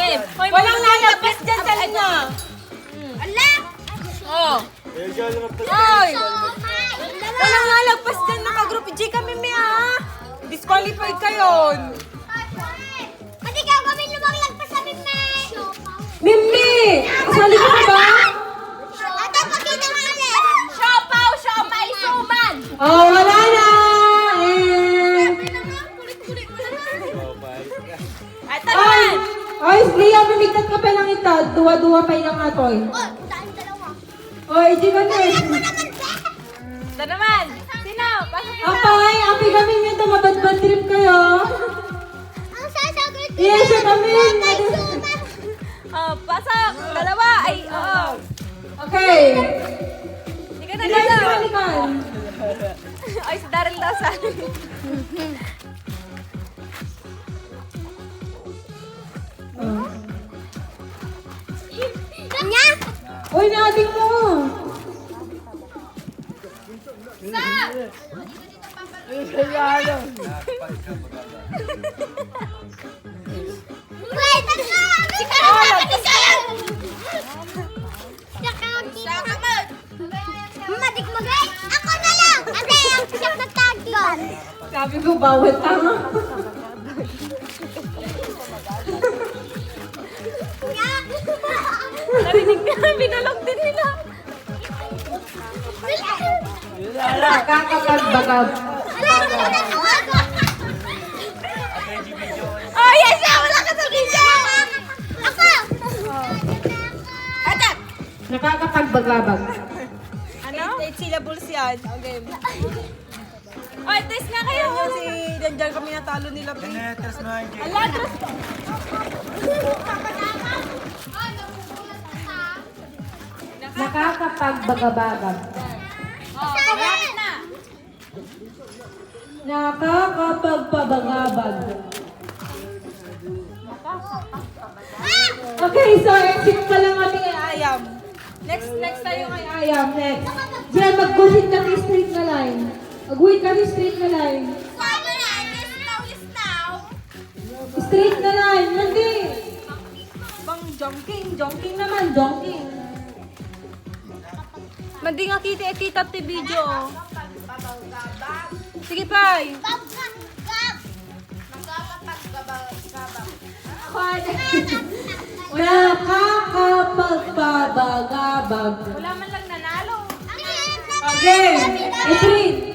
game. Walang lalabas dyan sa inyo. Ala! Oh. Hoy! Walang lalagpas dyan naka-group G kami, Mia. Disqualified kayo. Hindi ka gawin lumang-lagpas sa Mimay! Mimi! Kasali ka na ba? Ate, pakita mo ulit! Siopaw, siomay, suman. Oh, wala na! Eh. Ito Ay! naman. Ay, Leah, mamigtat ka pa lang ito. Duwa-duwa pa ilang atoy. Oh, dahil dalawa. Oy, G ka na. Ito naman. Sino? Pasok ito. Apay, api kami nyo. Mabad-bad trip kayo. Ang sasagot ko Yes, siya kami. Oh, pasok. Dalawa. Ay, oo. Okay. Hindi ka na Ilan dalawa. si Alikan? Ay, si Daryl daw sa Kanya? Uy, naading mo. Wait, tatlo! Madik mo guys! Ako na lang! Ate, ang siyak na tagyan! Sabi ko, bawal tama. Narinig na. Binalog din nila. Nakakapagbagab. Oh, yes! Wala ka sa video. Ako! Ate. Nakakapagbagabag. Ano? 8 syllables yan. Okay. Oh, test nga kayo. Si Janjan kami natalo nila. Alatros ko. Nakakapagbagabagab. Oh, malapit na. Nakakapagpabagabag. Okay, so exit pa lang natin kay Ayam. Next tayo kay Ayam. Next. Diyan, mag-guhit ka kay straight na line. Mag-guhit ka kay straight na line. Straight na line. Hindi. Bang jonking naman, jonking. Mandi nga kita ti video. Sige, Pai. Nakakapagbabagabag. Wala man lang nanalo. Again. Etrin.